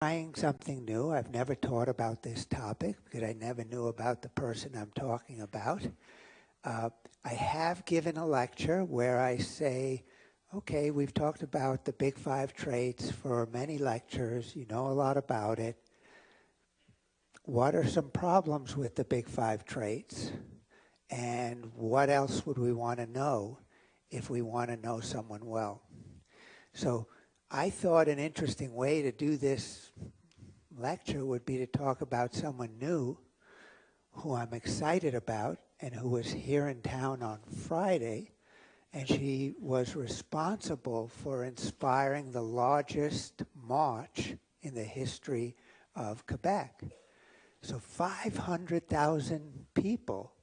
Trying something new. I've never taught about this topic because I never knew about the person I'm talking about. I have given a lecture where I say, okay, we've talked about the big 5 traits for many lectures. You know a lot about it. What are some problems with the big 5 traits? And what else would we want to know if we want to know someone well? So I thought an interesting way to do this lecture would be to talk about someone new who I'm excited about and who was here in town on Friday, and she was responsible for inspiring the largest march in the history of Quebec. So 500,000 people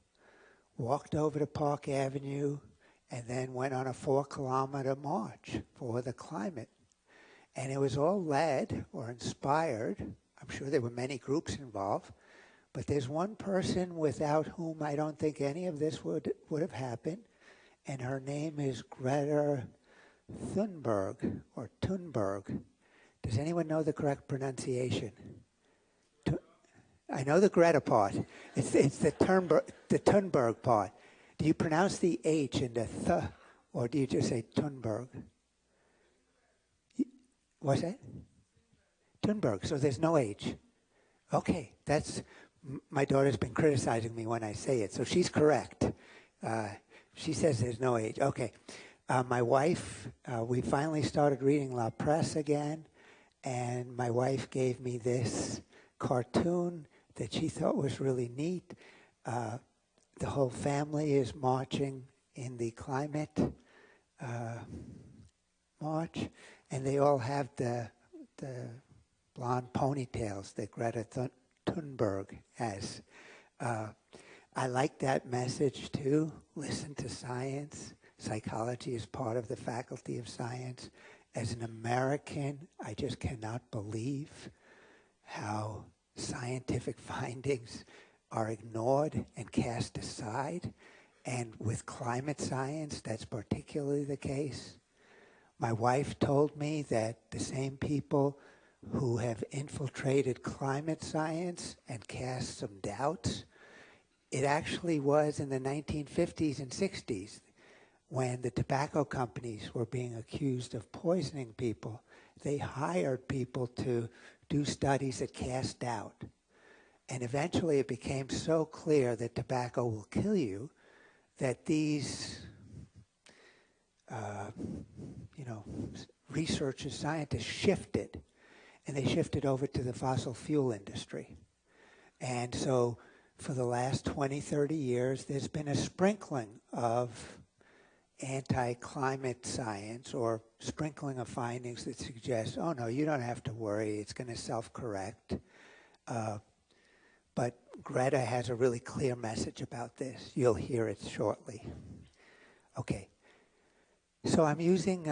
walked over to Park Avenue and then went on a 4-kilometer march for the climate. And it was all led or inspired. I'm sure there were many groups involved, but there's one person without whom I don't think any of this would have happened, and her name is Greta Thunberg, or Tunberg. Does anyone know the correct pronunciation? I know the Greta part. It's the Tunberg part. Do you pronounce the H in the th, or do you just say Tunberg? What's that? Tunberg, so there's no H. Okay, my daughter's been criticizing me when I say it, so she's correct. She says there's no H. Okay. My wife, we finally started reading La Presse again, and my wife gave me this cartoon that she thought was really neat. The whole family is marching in the climate march, and they all have the blonde ponytails that Greta Thunberg has. I like that message too. Listen to science. Psychology is part of the Faculty of Science. As an American, I just cannot believe how scientific findings are ignored and cast aside. And with climate science, that's particularly the case. My wife told me that the same people who have infiltrated climate science and cast some doubts, it actually was in the 1950s and 60s when the tobacco companies were being accused of poisoning people. They hired people to do studies that cast doubt. And eventually it became so clear that tobacco will kill you that these researchers, scientists shifted, and they shifted over to the fossil fuel industry. And so for the last 20, 30 years, there's been a sprinkling of anti-climate science or sprinkling of findings that suggest, oh no, you don't have to worry, it's going to self-correct. But Greta has a really clear message about this. You'll hear it shortly. Okay. So I'm using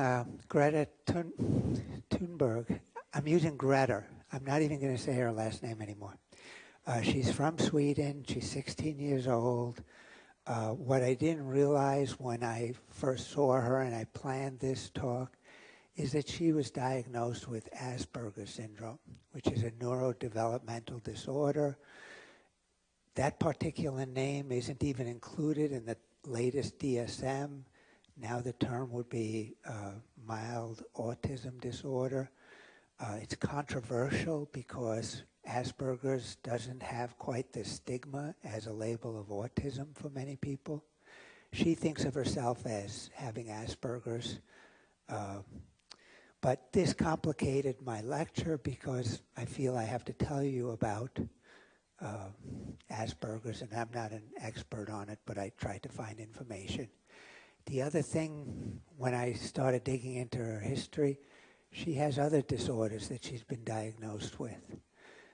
Greta Thunberg. I'm using Greta. I'm not even going to say her last name anymore. She's from Sweden. She's 16 years old. What I didn't realize when I first saw her and I planned this talk is that she was diagnosed with Asperger's syndrome, which is a neurodevelopmental disorder. That particular name isn't even included in the latest DSM. Now the term would be mild autism disorder. It's controversial because Asperger's doesn't have quite the stigma as a label of autism for many people. She thinks of herself as having Asperger's. But this complicated my lecture because I feel I have to tell you about Asperger's, and I'm not an expert on it, but I tried to find information. The other thing, when I started digging into her history, she has other disorders that she's been diagnosed with.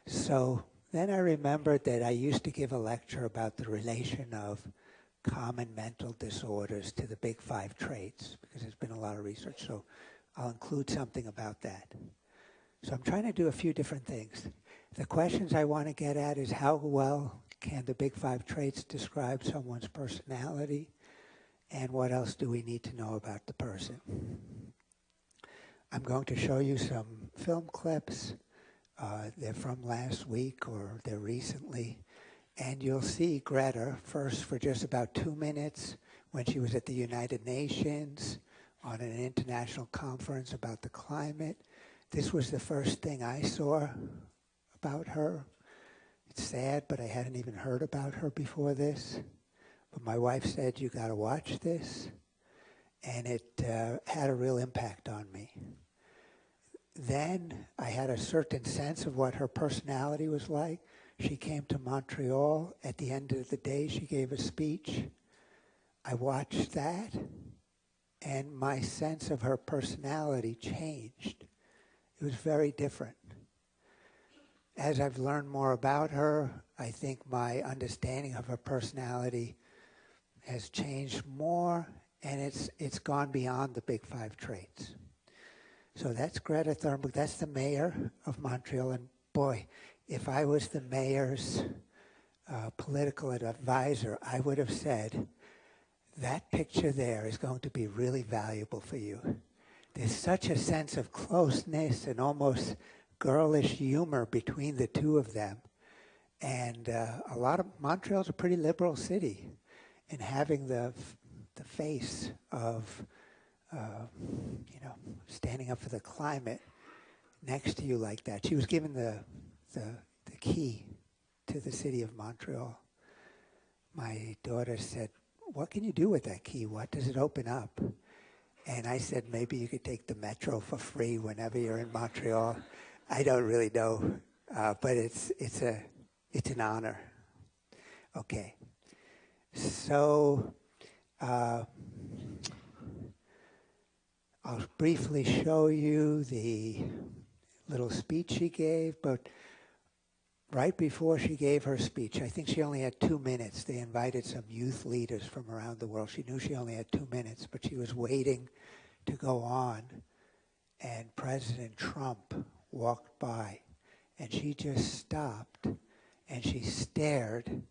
So then I remembered that I used to give a lecture about the relation of common mental disorders to the big 5 traits, because there's been a lot of research, so I'll include something about that. So I'm trying to do a few different things. The questions I want to get at is how well can the big 5 traits describe someone's personality, and what else do we need to know about the person? I'm going to show you some film clips They're from last week or they're recently. And you'll see Greta first for just about 2 minutes when she was at the United Nations on an international conference about the climate. This was the first thing I saw about her. It's sad, but I hadn't even heard about her before this. But my wife said, you got to watch this. And it had a real impact on me. Then I had a certain sense of what her personality was like. She came to Montreal. At the end of the day, she gave a speech. I watched that, and my sense of her personality changed. It was very different. As I've learned more about her, I think my understanding of her personality has changed more, and it's gone beyond the big 5 traits. So that's Greta Thunberg. That's the mayor of Montreal. And boy, if I was the mayor's political advisor, I would have said, that picture there is going to be really valuable for you. There's such a sense of closeness and almost girlish humor between the two of them. And a lot of Montreal's a pretty liberal city. And having the face of, standing up for the climate next to you like that. She was given the key to the city of Montreal. My daughter said, what can you do with that key? What does it open up? And I said, maybe you could take the metro for free whenever you're in Montreal. I don't really know, but it's an honor. Okay. So I'll briefly show you the little speech she gave, but right before she gave her speech, I think she only had 2 minutes. They invited some youth leaders from around the world. She knew she only had 2 minutes, but she was waiting to go on, and President Trump walked by, and she just stopped, and she stared,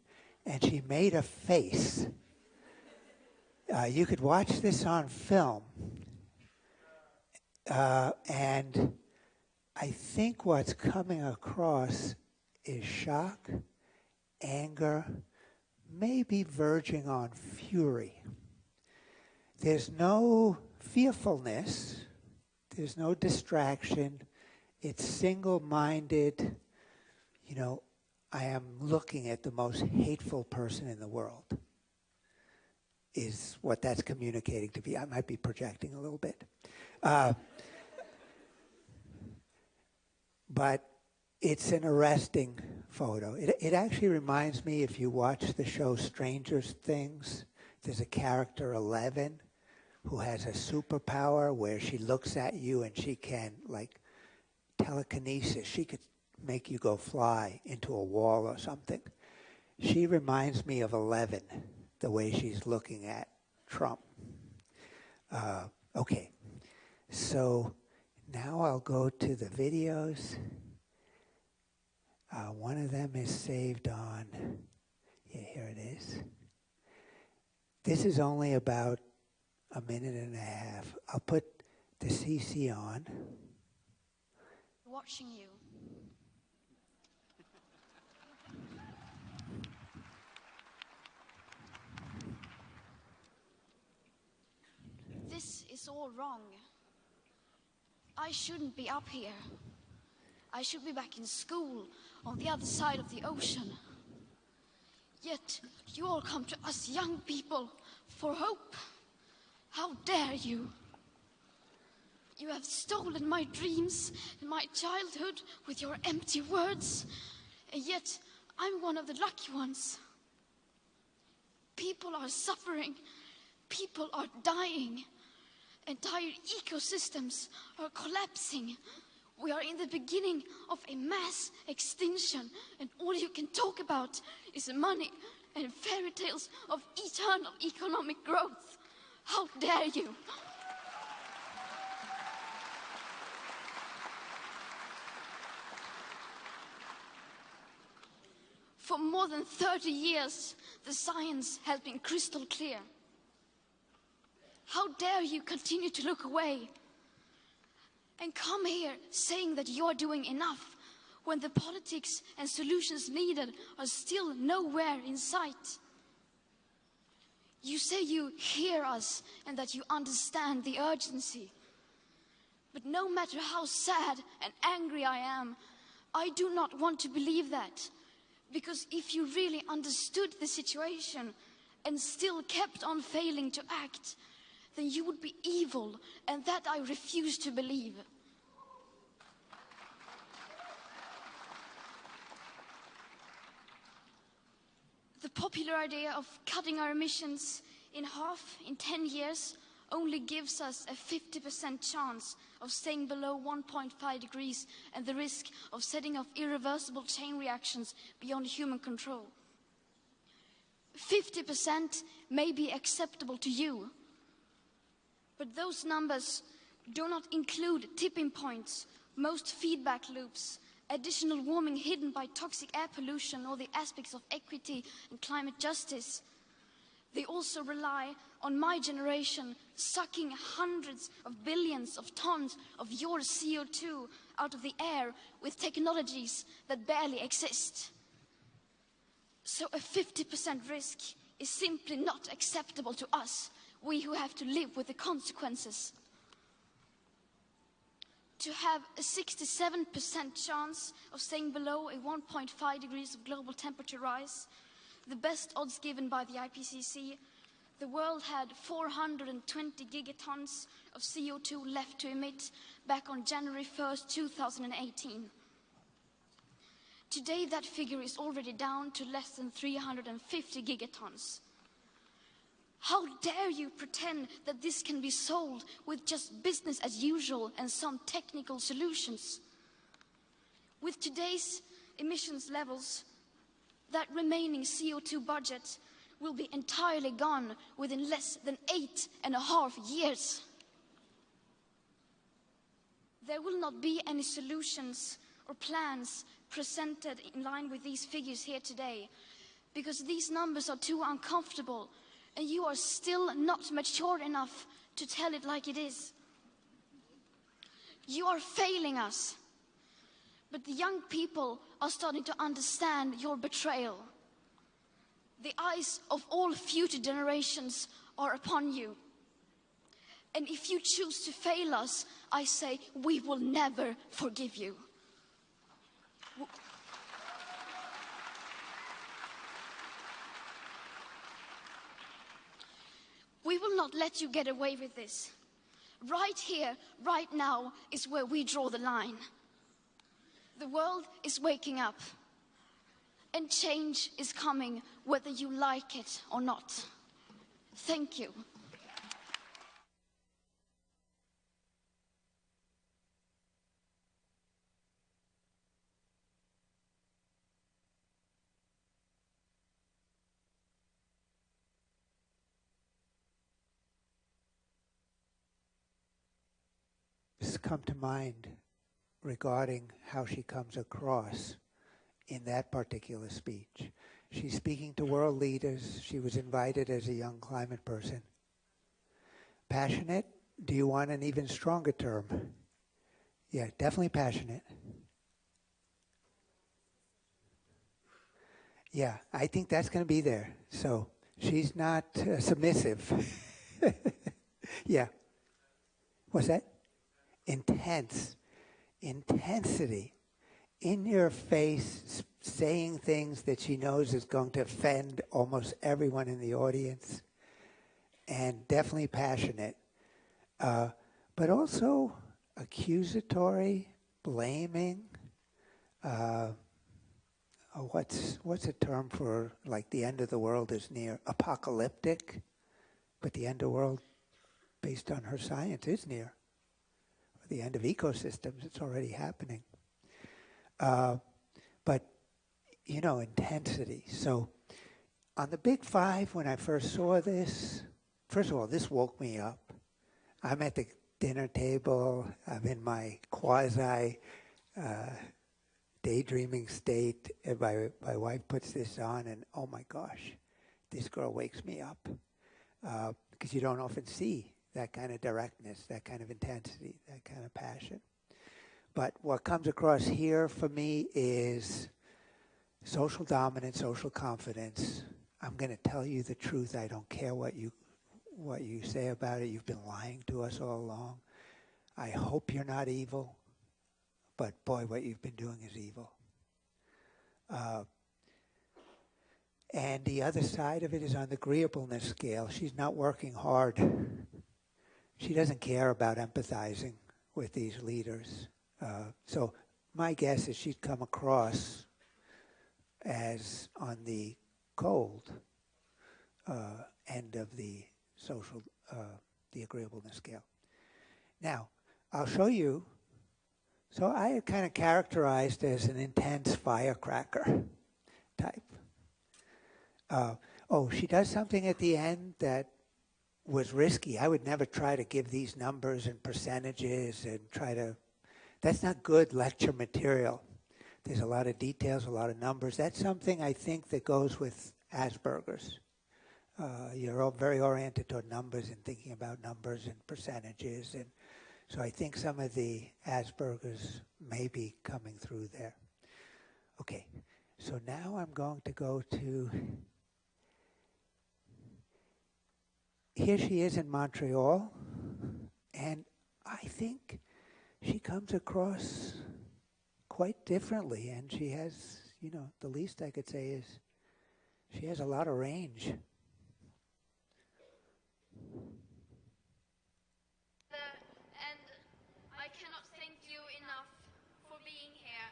and she made a face. You could watch this on film, and I think what's coming across is shock, anger, maybe verging on fury. There's no fearfulness, there's no distraction, it's single-minded, I am looking at the most hateful person in the world, is what that's communicating to me. I might be projecting a little bit. But it's an arresting photo. It actually reminds me, if you watch the show Stranger Things, there's a character, 11, who has a superpower where she looks at you and she can, like, telekinesis. She could make you go fly into a wall or something. She reminds me of 11, the way she's looking at Trump. Okay, so now I'll go to the videos. One of them is saved on, here it is. This is only about a minute and a half. I'll put the CC on. Watching you. This is all wrong. I shouldn't be up here. I should be back in school on the other side of the ocean. Yet you all come to us young people for hope. How dare you? You have stolen my dreams and my childhood with your empty words, and yet I'm one of the lucky ones. People are suffering, people are dying, entire ecosystems are collapsing. We are in the beginning of a mass extinction, and all you can talk about is money and fairy tales of eternal economic growth. How dare you? For more than 30 years, the science has been crystal clear. How dare you continue to look away and come here saying that you're doing enough when the politics and solutions needed are still nowhere in sight. You say you hear us and that you understand the urgency. But no matter how sad and angry I am, I do not want to believe that. Because if you really understood the situation and still kept on failing to act, then you would be evil, and that I refuse to believe. The popular idea of cutting our emissions in half in 10 years only gives us a 50% chance of staying below 1.5 degrees and the risk of setting off irreversible chain reactions beyond human control. 50% may be acceptable to you, but those numbers do not include tipping points, most feedback loops, additional warming hidden by toxic air pollution, or the aspects of equity and climate justice. They also rely on my generation sucking hundreds of billions of tons of your CO2 out of the air with technologies that barely exist. So a 50% risk is simply not acceptable to us, we who have to live with the consequences. To have a 67% chance of staying below a 1.5 degrees of global temperature rise, the best odds given by the IPCC, the world had 420 gigatons of CO2 left to emit back on January 1st, 2018. Today, that figure is already down to less than 350 gigatons. How dare you pretend that this can be solved with just business as usual and some technical solutions? With today's emissions levels, that remaining CO2 budget will be entirely gone within less than 8.5 years. There will not be any solutions or plans presented in line with these figures here today, because these numbers are too uncomfortable and you are still not mature enough to tell it like it is. You are failing us, but the young people are starting to understand your betrayal. The eyes of all future generations are upon you. And if you choose to fail us, I say we will never forgive you. We will not let you get away with this. Right here, right now, is where we draw the line. The world is waking up, and change is coming whether you like it or not. Thank you. Come to mind regarding how she comes across in that particular speech. She's speaking to world leaders. She was invited as a young climate person. Passionate? Do you want an even stronger term? Yeah, definitely passionate. Yeah, I think that's going to be there. So she's not submissive. Yeah. What's that? Intense. Intensity. In your face, saying things that she knows is going to offend almost everyone in the audience. And definitely passionate. But also accusatory, blaming. What's a term for, like, the end of the world is near? Apocalyptic. But the end of the world, based on her science, is near. The end of ecosystems, it's already happening. But, you know, intensity. So on the Big Five, when I first saw this, first of all, this woke me up. I'm at the dinner table. I'm in my quasi daydreaming state. And my wife puts this on, and oh my gosh, this girl wakes me up. Because you don't often see that kind of directness, that kind of intensity, that kind of passion. But what comes across here for me is social dominance, social confidence. I'm going to tell you the truth. I don't care what you say about it. You've been lying to us all along. I hope you're not evil, but boy, what you've been doing is evil. And the other side of it is on the agreeableness scale. She's not working hard. She doesn't care about empathizing with these leaders. So my guess is she'd come across as on the cold end of the social, the agreeableness scale. Now, I'll show you. So I am kind of characterized as an intense firecracker type. She does something at the end that was risky. I would never try to give these numbers and percentages and that's not good lecture material. There's a lot of details, a lot of numbers. That's something I think that goes with Asperger's. You're all very oriented toward numbers and thinking about numbers and percentages. And so I think some of the Asperger's may be coming through there. Okay, so now I'm going to go to, here she is in Montreal, and I think she comes across quite differently, and she has, the least I could say is she has a lot of range. And I cannot thank you enough for being here.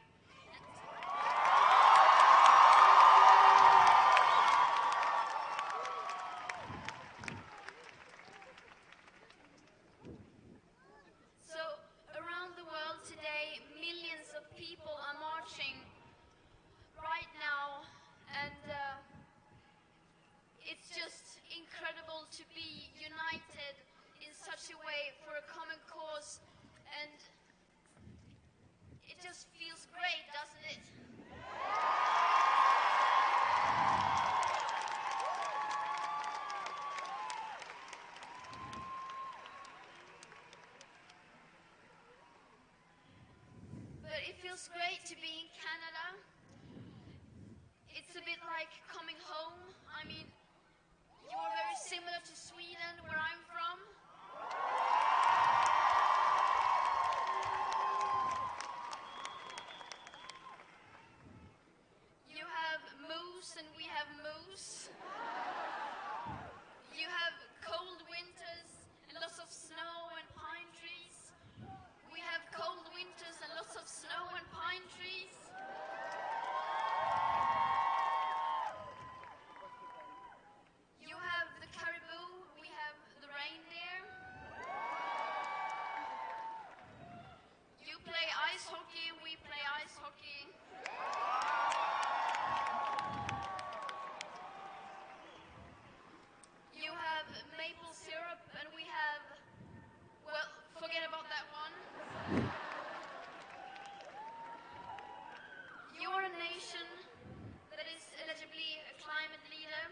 So, around the world today, millions of people are marching right now, and it's just incredible to be united in such a way for a common cause, and it just feels great, doesn't it? But it feels great to be in Canada. It's a bit like coming home. I mean, you're very similar to Sweden, where I'm from. You have moose and we have moose. You have cold winters and lots of snow and pine trees. We have cold winters and lots of snow and pine trees. You have the caribou, we have the reindeer. You play ice hockey, we play ice hockey. You have maple syrup and we have, well, forget about that one. You're a nation that is eligibly a climate leader.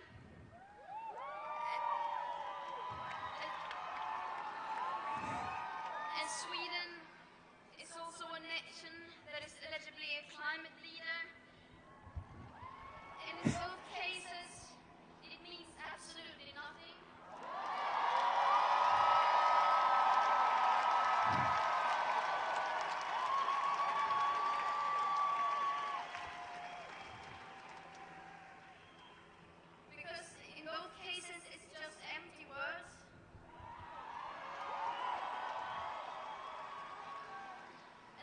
And Sweden is also a nation that is eligibly a climate leader. And in both cases, it means absolutely nothing. Because in both cases, it's just empty words.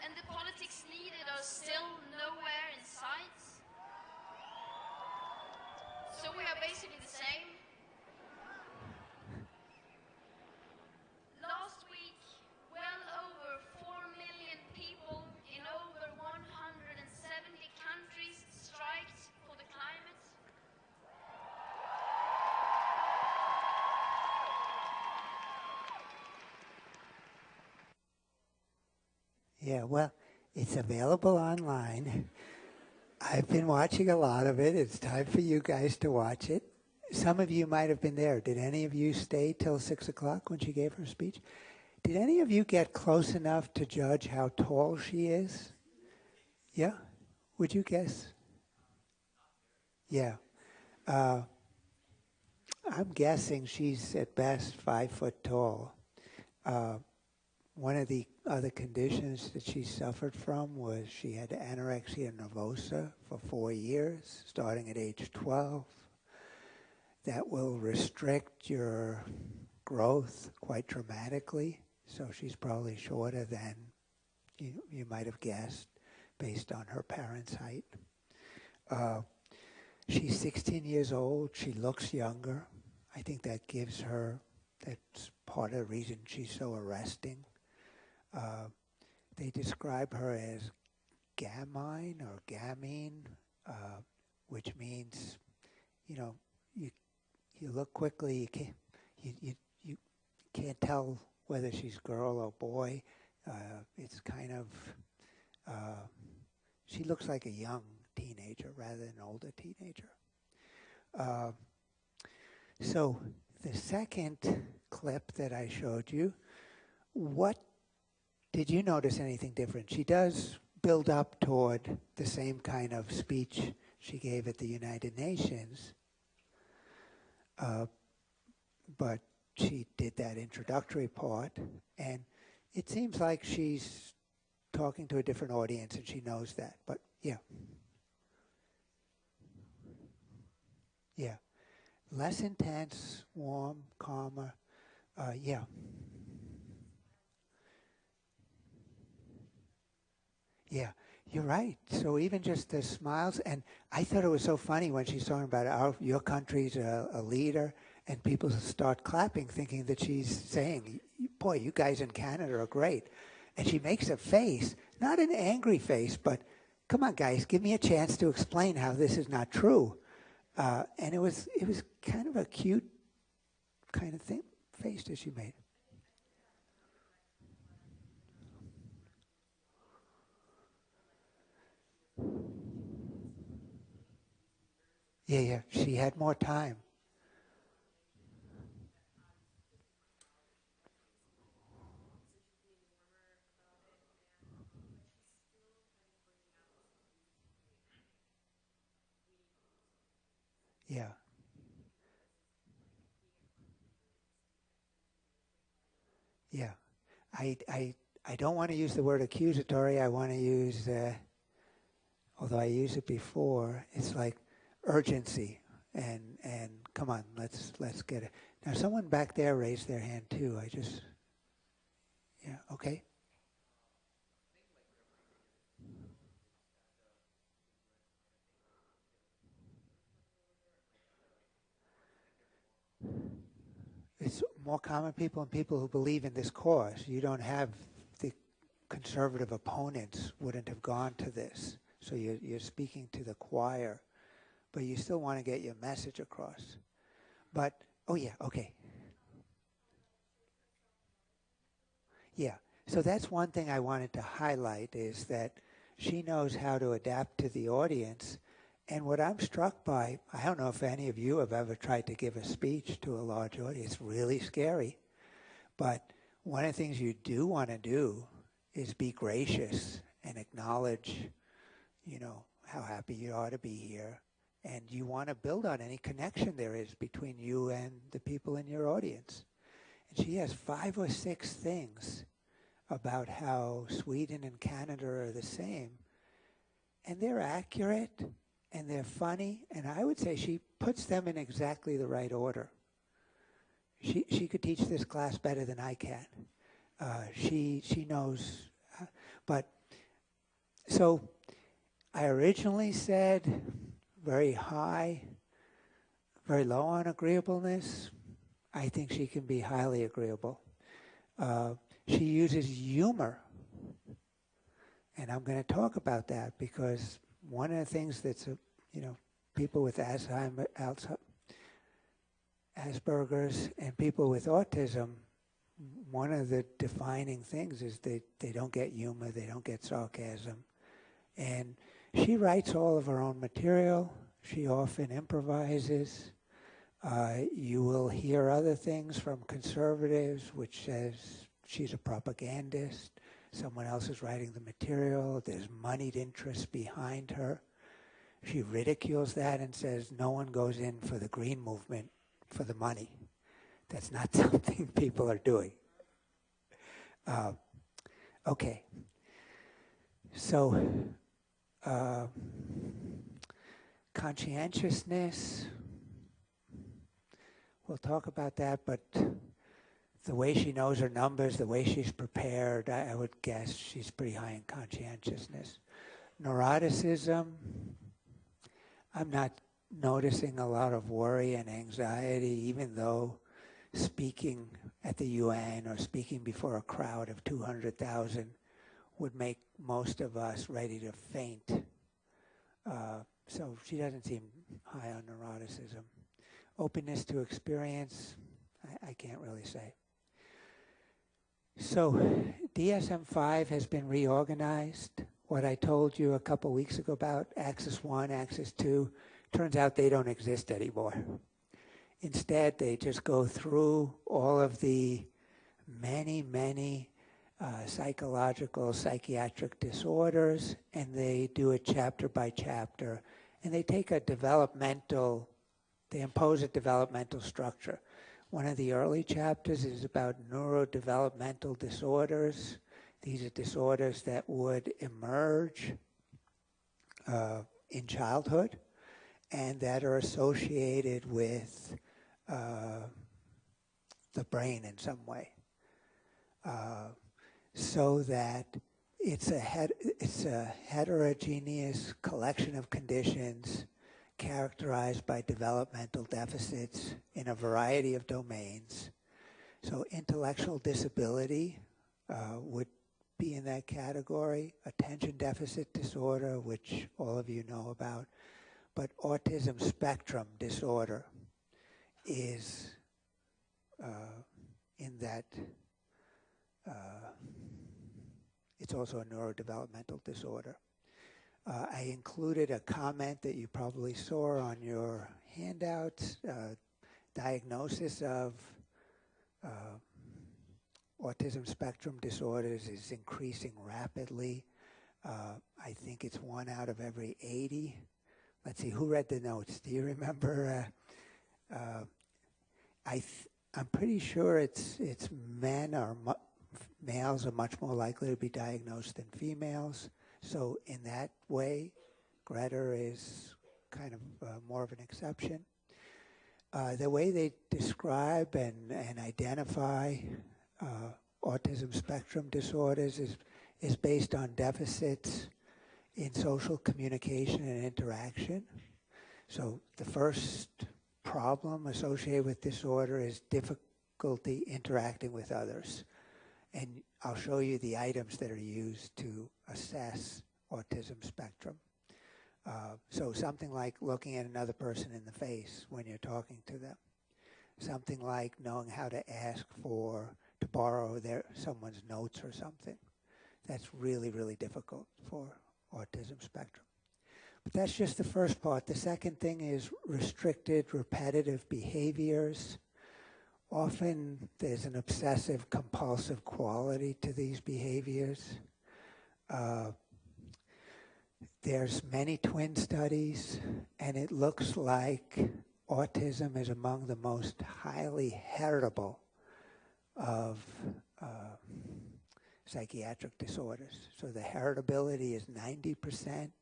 And the politics needed are still nowhere in sight. So we are basically the same. Last week, well over 4 million people in over 170 countries striked for the climate. Yeah, well, it's available online. I've been watching a lot of it. It's time for you guys to watch it. Some of you might have been there. Did any of you stay till 6 o'clock when she gave her speech? Did any of you get close enough to judge how tall she is? Yeah? Would you guess? Yeah. Uh, I'm guessing she's at best 5 foot tall. Uh, One of the other conditions that she suffered from was she had anorexia nervosa for 4 years, starting at age 12. That will restrict your growth quite dramatically. So she's probably shorter than you might have guessed based on her parents' height. She's 16 years old. She looks younger. I think that gives her, that's part of the reason she's so arresting. They describe her as gamine or gamine, which means, you look quickly, you can't tell whether she's girl or boy. It's kind of, she looks like a young teenager rather than an older teenager. So the second clip that I showed you, what did you notice anything different? She does build up toward the same kind of speech she gave at the United Nations, but she did that introductory part, and it seems like she's talking to a different audience, and she knows that. But yeah, less intense, warm, calmer. Yeah. Yeah, you're right. So even just the smiles, and I thought it was so funny when she's talking about your country's a leader, and people start clapping, thinking that she's saying, "Boy, you guys in Canada are great," and she makes a face, not an angry face, but, "Come on, guys, give me a chance to explain how this is not true," and it was kind of a cute kind of thing face that she made. Yeah, she had more time. Yeah. Yeah, I, I, I don't want to use the word accusatory. I want to use, although I used it before, it's like urgency, and come on, let's get it. Now, someone back there raised their hand too. Yeah, okay. It's more common people and people who believe in this cause. You don't have the conservative opponents wouldn't have gone to this. So you're speaking to the choir, but you still want to get your message across. But, oh yeah, okay. Yeah. So that's one thing I wanted to highlight is that she knows how to adapt to the audience. And what I'm struck by, I don't know if any of you have ever tried to give a speech to a large audience. It's really scary. But one of the things you do want to do is be gracious and acknowledge, how happy you are to be here. And you want to build on any connection there is between you and the people in your audience. And she has 5 or 6 things about how Sweden and Canada are the same. And they're accurate, and they're funny, and I would say she puts them in exactly the right order. She could teach this class better than I can. She knows, but so I originally said very high, very low on agreeableness. I think she can be highly agreeable. She uses humor, and I'm going to talk about that because one of the things that's, people with Asperger's and people with autism, one of the defining things is they don't get humor, they don't get sarcasm. And she writes all of her own material. She often improvises. You will hear other things from conservatives, which says she's a propagandist. Someone else is writing the material. There's moneyed interests behind her. She ridicules that and says no one goes in for the green movement for the money. That's not something people are doing. Okay. So, conscientiousness, we'll talk about that, but the way she knows her numbers, the way she's prepared, I would guess she's pretty high in conscientiousness. Neuroticism, I'm not noticing a lot of worry and anxiety, even though speaking at the UN or speaking before a crowd of 200,000 would make most of us ready to faint. So she doesn't seem high on neuroticism. Openness to experience, I can't really say. So DSM-5 has been reorganized. What I told you a couple weeks ago about Axis 1, Axis 2, turns out they don't exist anymore. Instead, they just go through all of the many psychological, psychiatric disorders, and they do it chapter by chapter. And they take they impose a developmental structure. One of the early chapters is about neurodevelopmental disorders. These are disorders that would emerge in childhood and that are associated with the brain in some way. So that it's a heterogeneous collection of conditions characterized by developmental deficits in a variety of domains. So intellectual disability would be in that category, attention deficit disorder, which all of you know about, but autism spectrum disorder is in that. It's also a neurodevelopmental disorder. I included a comment that you probably saw on your handouts. Diagnosis of autism spectrum disorders is increasing rapidly. I think it's 1 out of every 80. Let's see, who read the notes? Do you remember? I'm pretty sure it's men or males are much more likely to be diagnosed than females. So in that way, Greta is kind of more of an exception. The way they describe and identify autism spectrum disorders is based on deficits in social communication and interaction. So the first problem associated with disorder is difficulty interacting with others. And I'll show you the items that are used to assess autism spectrum. So something like looking at another person in the face when you're talking to them. Something like knowing how to ask to borrow someone's notes or something. That's really, really difficult for autism spectrum. But that's just the first part. The second thing is restricted, repetitive behaviors. Often there's an obsessive compulsive quality to these behaviors. There's many twin studies, and it looks like autism is among the most highly heritable of psychiatric disorders. So the heritability is 90%.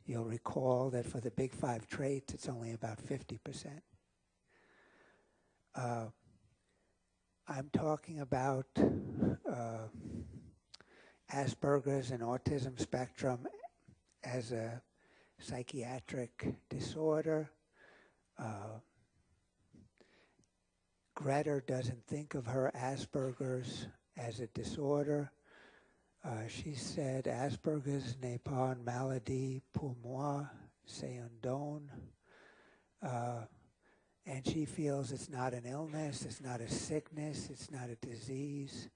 You'll recall that for the big 5 traits, it's only about 50%. I'm talking about Asperger's and autism spectrum as a psychiatric disorder. Greta doesn't think of her Asperger's as a disorder. She said, Asperger's n'est pas une maladie pour moi, c'est un don. And she feels it's not an illness, it's not a sickness, it's not a disease,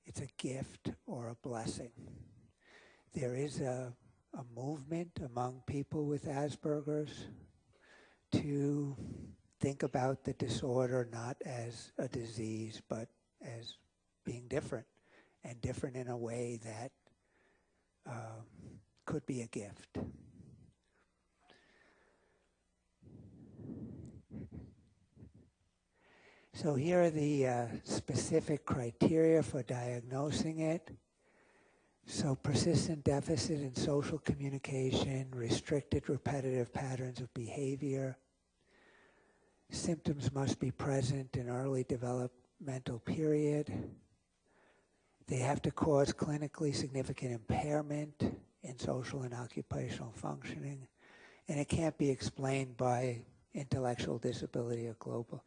it's a gift or a blessing. There is a movement among people with Asperger's to think about the disorder not as a disease, but as being different. and different in a way that could be a gift. So here are the specific criteria for diagnosing it. So persistent deficit in social communication, restricted repetitive patterns of behavior. Symptoms must be present in early developmental period. They have to cause clinically significant impairment in social and occupational functioning. And it can't be explained by intellectual disability or global.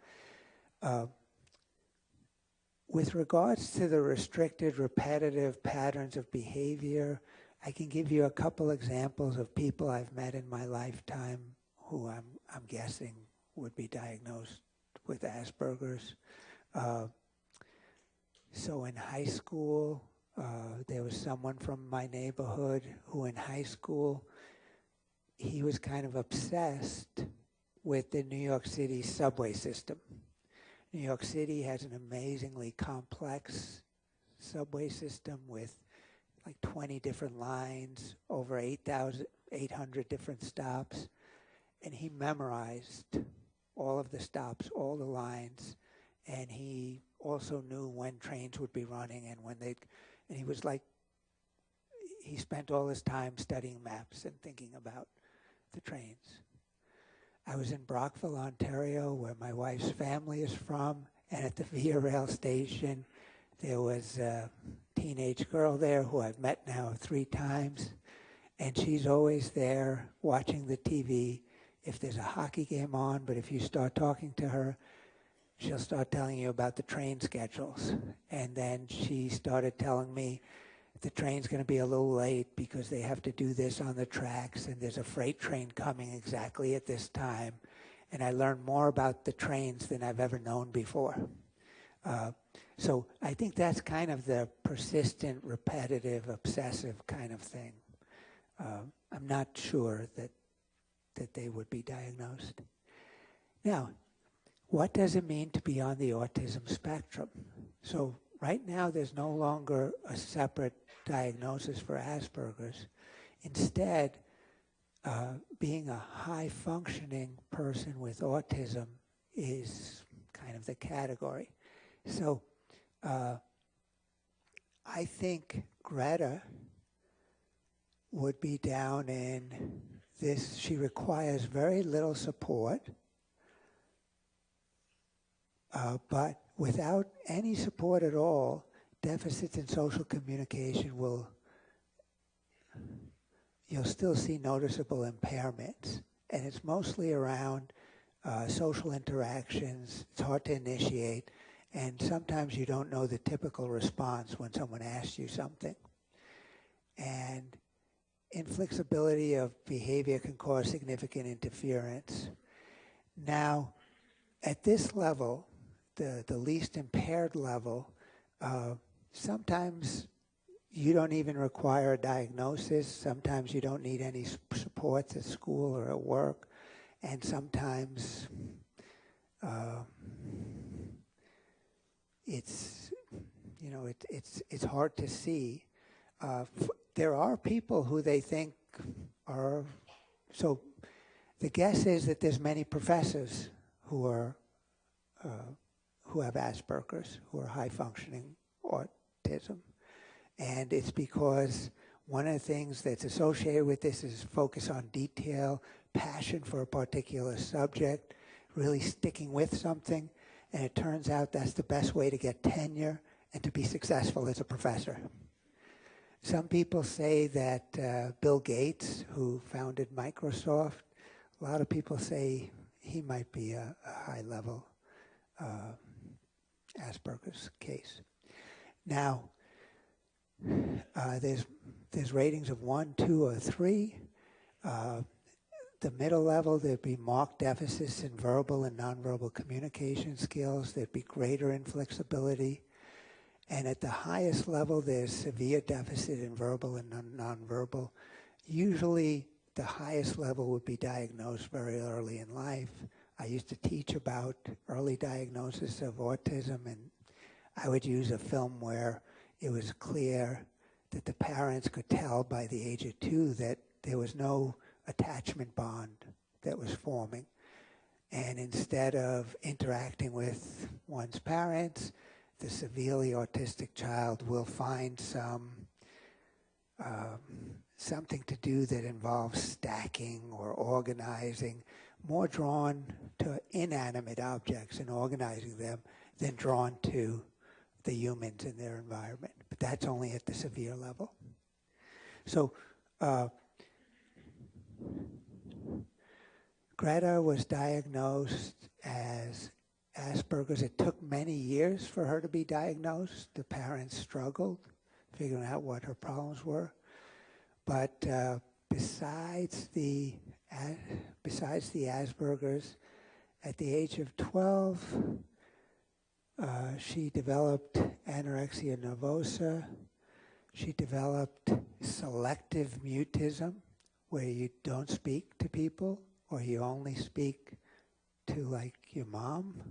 With regards to the restricted repetitive patterns of behavior, I can give you a couple examples of people I've met in my lifetime who I'm guessing would be diagnosed with Asperger's. So in high school, there was someone from my neighborhood who in high school, he was kind of obsessed with the New York City subway system. New York City has an amazingly complex subway system with like 20 different lines, over 800 different stops, and he memorized all of the stops, all the lines, and he also knew when trains would be running and when they'd, and he was like, he spent all his time studying maps and thinking about the trains. I was in Brockville, Ontario, where my wife's family is from, and at the Via Rail station, there was a teenage girl there who I've met now 3 times, and she's always there watching the TV if there's a hockey game on, but if you start talking to her, she'll start telling you about the train schedules. And then she started telling me the train's going to be a little late because they have to do this on the tracks, and there's a freight train coming exactly at this time. And I learned more about the trains than I've ever known before. So I think that's kind of the persistent, repetitive, obsessive kind of thing. I'm not sure that they would be diagnosed. Now, what does it mean to be on the autism spectrum? So right now, there's no longer a separate diagnosis for Asperger's. Instead, being a high-functioning person with autism is kind of the category. So I think Greta would be down in this. She requires very little support, but without any support at all, deficits in social communication you'll still see noticeable impairments. And it's mostly around social interactions. It's hard to initiate. And sometimes you don't know the typical response when someone asks you something. And inflexibility of behavior can cause significant interference. Now, at this level, the least impaired level, sometimes you don't even require a diagnosis. Sometimes you don't need any supports at school or at work. And sometimes it's hard to see. There are people who they think are, so the guess is that there's many professors who have Asperger's, who are high-functioning autism. And it's because one of the things that's associated with this is focus on detail, passion for a particular subject, really sticking with something. And it turns out that's the best way to get tenure and to be successful as a professor. Some people say that Bill Gates, who founded Microsoft, a lot of people say he might be a high-level Asperger's case. Now, there's ratings of 1, 2, or 3. The middle level, there'd be marked deficits in verbal and nonverbal communication skills. There'd be greater inflexibility. And at the highest level, there's severe deficit in verbal and nonverbal. Usually, the highest level would be diagnosed very early in life. I used to teach about early diagnosis of autism, and I would use a film where it was clear that the parents could tell by the age of 2 that there was no attachment bond that was forming. And instead of interacting with one's parents, the severely autistic child will find something to do that involves stacking or organizing, more drawn to inanimate objects and organizing them than drawn to the humans in their environment. But that's only at the severe level. So Greta was diagnosed as Asperger's. It took many years for her to be diagnosed. The parents struggled figuring out what her problems were. But besides the Asperger's, at the age of 12, she developed anorexia nervosa. She developed selective mutism, where you don't speak to people, or you only speak to, like, your mom,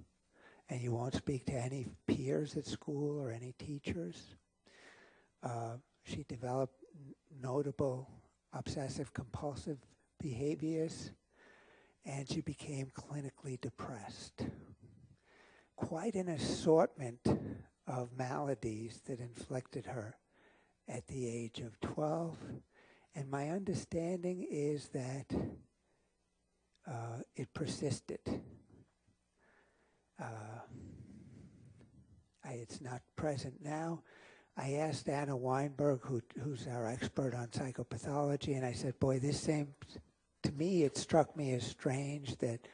and you won't speak to any peers at school or any teachers. She developed notable obsessive-compulsive behaviors, and she became clinically depressed. Quite an assortment of maladies that inflicted her at the age of 12. And my understanding is that it persisted. It's not present now. I asked Anna Weinberg, who's our expert on psychopathology, and I said, boy, this seems, to me, it struck me as strange that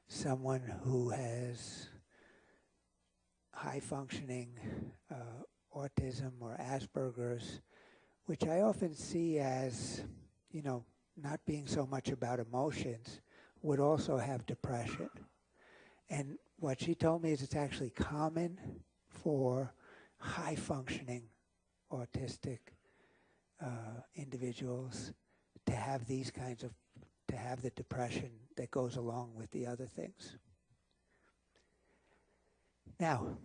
someone who has high-functioning autism or Asperger's, which I often see as, not being so much about emotions, would also have depression. And what she told me is it's actually common for high-functioning autistic individuals to have to have the depression that goes along with the other things. Now,